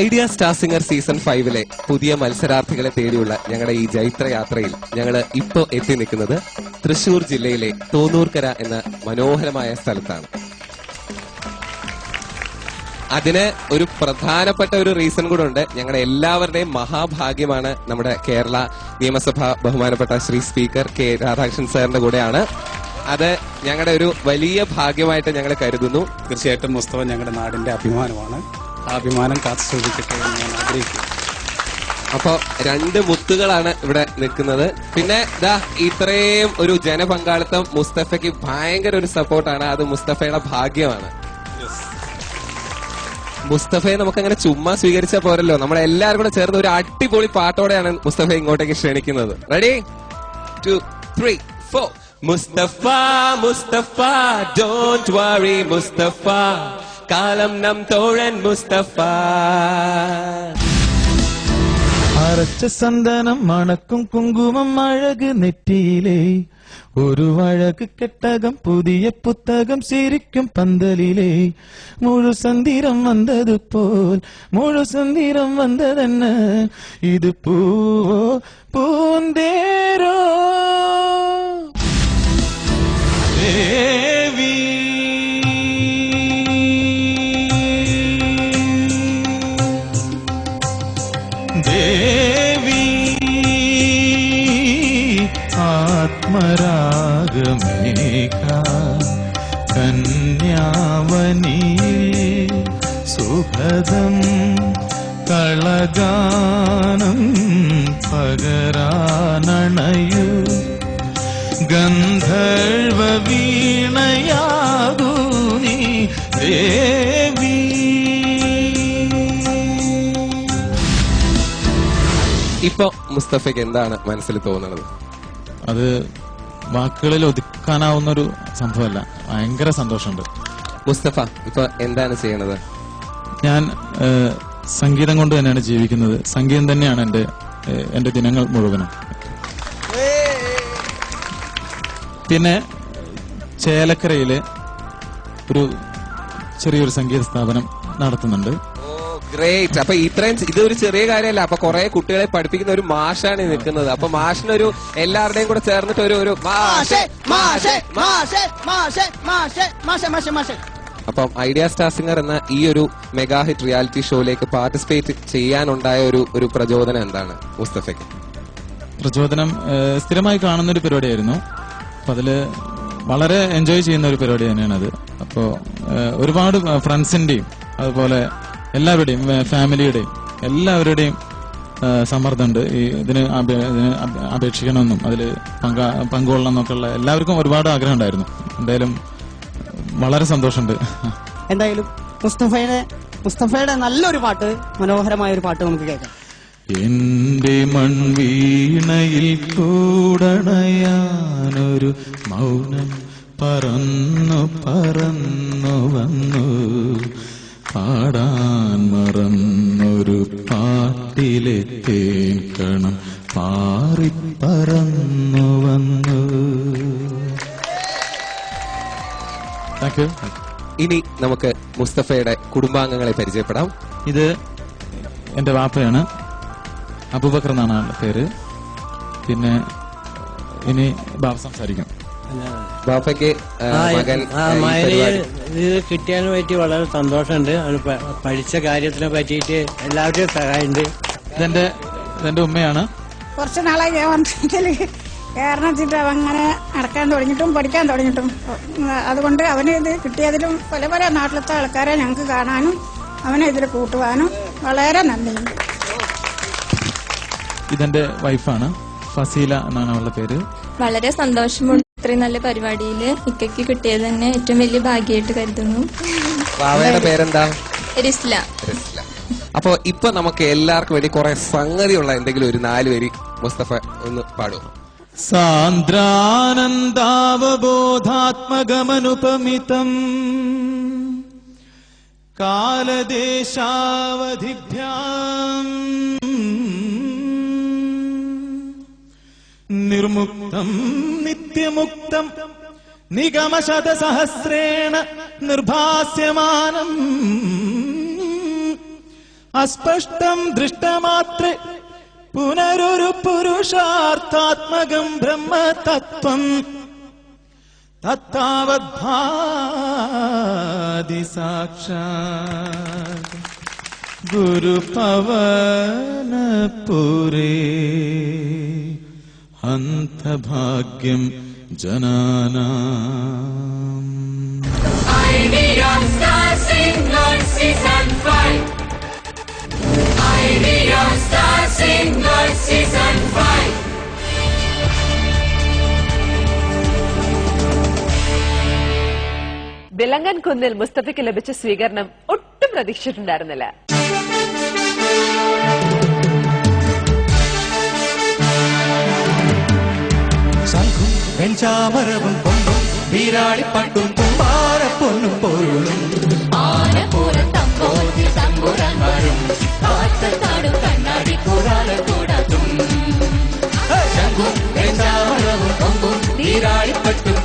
Idea star singer season 5-ലെ പുതിയ മത്സരാർത്ഥികളെ തേടിയുള്ള ഞങ്ങളുടെ ഈ ജൈത്രയാത്രയിൽ ഞങ്ങൾ ഇപ്പോൾ എത്തി നിൽക്കുന്നത് തൃശൂർ ജില്ലയിലെ തോന്നൂർക്കര എന്ന മനോഹരമായ സ്ഥലത്താണ്. അതിന് ഒരു പ്രധാനപ്പെട്ട ഒരു റീസൺ കൂടെ ഉണ്ട്. ഞങ്ങളുടെ എല്ലാവരുടെയും മഹാഭാഗ്യമാണ് നമ്മുടെ കേരള നിയമസഭ ബഹുമാനപ്പെട്ട ശ്രീ സ്പീക്കർ കെ രാധാകൃഷ്ണൻ സാറിന്റെ കൂടെയാണ്. അത് ഞങ്ങളുടെ ഒരു വലിയ ഭാഗ്യമായിട്ട് ഞങ്ങൾ കരുതുന്നു. തീർച്ചയായിട്ടും മുസ്തഫ ഞങ്ങളുടെ നാടിന്റെ അഭിമാനമാണ്. ആ അഭിമാനം കാത്തു സൂക്ഷിക്കട്ടെ എന്ന് ഞാൻ ആഗ്രഹിക്കുന്നു. അപ്പോ 2 മുത്തുകളാണ് ഇവിടെ നിൽക്കുന്നത്. പിന്നെ ഇത്രയും ഒരു ജനപങ്കാളിത്തം മുസ്തഫയ്ക്ക് ഭയങ്കര ഒരു സപ്പോർട്ടാണ്. അത് മുസ്തഫയുടെ ഭാഗ്യമാണ്. മുസ്തഫയെ നമുക്കങ്ങനെ ചുമ്മാ സ്വീകരിച്ചാൽ പോരല്ലോ. നമ്മളെല്ലാവരും കൂടെ ചേർന്ന് ഒരു അടിപൊളി പാട്ടോടെയാണ് മുസ്തഫയെ ഇങ്ങോട്ടേക്ക് ക്ഷണിക്കുന്നത്. Ready 2 3 4 Mustafa Mustafa don't worry Mustafa കാലം നം തോഴൻ മുസ്തഫ. അരച്ച സന്തനം മണക്കും കുങ്കുമം അഴക് നെറ്റിയിലേ ഒരു വഴക്ക് കെട്ടകം പുതിയ പുത്തകം സിരിക്കും പന്തലിലേ മുഴുസന്ധിരം വന്നതുപോൽ മുഴുസന്ധിരം വന്നതെന്ന് ഇത് പൂവോ പൂന്തേരോ ദേവി ദേവി ആത്മരാഗമേഘ കന്യാവനിയിൽ സുഖദം കളഗാനം പകരാനണയു ഗന്ധർവ വീണയാകൂ നീ ദേവി. ഇപ്പൊ മുസ്തഫയ്ക്ക് എന്താണ് മനസ്സിൽ തോന്നുന്നത്? അത് വാക്കുകളിൽ ഒതുക്കാനാവുന്നൊരു സംഭവമല്ല. ഭയങ്കര സന്തോഷമുണ്ട്. മുസ്തഫ ഇപ്പൊ എന്താണ് ചെയ്യണത്? ഞാൻ സംഗീതം കൊണ്ട് തന്നെയാണ് ജീവിക്കുന്നത്. സംഗീതം തന്നെയാണ് എന്റെ ദിനങ്ങൾ മുഴുവനും. പിന്നെ ചേലക്കരയില് ഒരു ചെറിയൊരു സംഗീത സ്ഥാപനം നടത്തുന്നുണ്ട്. ഗ്രേറ്റ്. അപ്പൊ ഇതൊരു ചെറിയ കാര്യമല്ല. അപ്പൊ കുറെ കുട്ടികളെ പഠിപ്പിക്കുന്ന ഒരു മാഷാണ് നിൽക്കുന്നത്. അപ്പൊ മാഷിനൊരു എല്ലാവരുടെയും കൂടെ ചേർന്നിട്ട് ഒരു അപ്പം ഐഡിയ സ്റ്റാർ സിംഗർ എന്ന ഈ ഒരു മെഗാ ഹിറ്റ് റിയാലിറ്റി ഷോയിലേക്ക് പാർട്ടിസിപ്പേറ്റ് ചെയ്യാനുണ്ടായ ഒരു പ്രചോദനം എന്താണ് മുസ്തഫയ്ക്ക്? പ്രചോദനം സ്ഥിരമായി കാണുന്നൊരു പരിപാടിയായിരുന്നു. അപ്പൊ അതില് വളരെ എൻജോയ് ചെയ്യുന്ന ഒരു പരിപാടി തന്നെയാണ് അത്. അപ്പോ ഒരുപാട് ഫ്രണ്ട്സിന്റെയും അതുപോലെ എല്ലാവരുടെയും ഫാമിലിയുടെയും എല്ലാവരുടെയും സമ്മർദ്ദമുണ്ട്. ഇതിന് അപേക്ഷിക്കണമെന്നും അതിൽ പങ്കുകൊള്ളണം എന്നൊക്കെയുള്ള എല്ലാവർക്കും ഒരുപാട് ആഗ്രഹം ഉണ്ടായിരുന്നു. എന്തായാലും വളരെ സന്തോഷമുണ്ട്. എന്തായാലും മുസ്തഫയുടെ നല്ലൊരു പാട്ട്, മനോഹരമായ ഒരു പാട്ട് നമുക്ക് കേൾക്കാം. എന്റെ മൺവീണയിൽ കൂടണയാനൊരു മൗനം പറന്നു പറന്നു വന്നു പാടാൻ മറന്നൊരു പാട്ടിലെ തേക്കണം പാറിപ്പറന്നു വന്നു. ഇനി നമുക്ക് മുസ്തഫയുടെ കുടുംബാംഗങ്ങളെ പരിചയപ്പെടാം. ഇത് എന്റെ വാപ്പയാണ്, അബൂബക്കർ എന്നാണ് ആളുടെ പേര്. പിന്നെ ഇനി ബാബ സംസാരിക്കും. ബാപ്പയ്ക്ക് ഇത് കിട്ടിയതിനെ പറ്റി വളരെ സന്തോഷമുണ്ട്. പഠിച്ച കാര്യത്തിനെ പറ്റിയിട്ട് എല്ലാവരുടെയും സഹായമുണ്ട്. ഇതെന്റെ ഉമ്മയാണ്. കുറച്ച് നാളായി കേരളത്തിൽ അങ്ങനെ നടക്കാൻ തുടങ്ങിയിട്ടും പഠിക്കാൻ തുടങ്ങിയിട്ടും. അതുകൊണ്ട് അവന് ഇത് കിട്ടിയതിലും പല പല നാട്ടിലത്തെ ആൾക്കാരെ ഞങ്ങൾക്ക് കാണാനും അവനെ ഇതിൽ കൂട്ടുവാനും വളരെ നന്ദിയുണ്ട്. ഇതെന്റെ വൈഫാണ്, ഫസീല എന്നാണ് അവളുടെ പേര്. വളരെ സന്തോഷമുണ്ട്. ഇത്രയും നല്ല പരിപാടിയിൽ ഇക്കയ്ക്ക് കിട്ടിയത് തന്നെ ഏറ്റവും വലിയ ഭാഗ്യമായിട്ട് കരുതുന്നു. വാവയുടെ പേരെന്താ? റിസ്ല. അപ്പൊ ഇപ്പൊ നമുക്ക് എല്ലാവർക്കും വേണ്ടി കുറെ സംഗതിയുള്ള എന്തെങ്കിലും ഒരു 4 വരി മുസ്തഫ ഒന്ന് പാടുമോ? സാന്ദ്രാനന്ദാവബോധാത്മകമനുപമിതം കാലദേശാവധിഭ്യാം നിർമുക്തം നിത്യമുക്തം നിഗമശതസഹസ്രേണ നിർഭാസ്യമാനം അസ്പഷ്ടം ദൃഷ്ടമാത്രേ പുനരൊരു പുരുഷാർത്ഥാത്മകം ബ്രഹ്മതത്വം തത്താവദ്ഭാതി സാക്ഷാത് ഗുരുപവനപുരേ ഹന്തഭാഗ്യം ജനാനാം. വിലങ്ങൻ കുന്നിൽ മുസ്തഫയ്ക്ക് ലഭിച്ച സ്വീകരണം ഒട്ടും പ്രതീക്ഷിച്ചിട്ടുണ്ടായിരുന്നില്ല. ശംഖും വെഞ്ചാമരവും കൊമ്പും വീരാളിപ്പട്ടും കുമ്പാര പൊന്നും പൊരുളും ശംഖും വെഞ്ചാമരവും കൊമ്പും വീരാളിപ്പട്ടും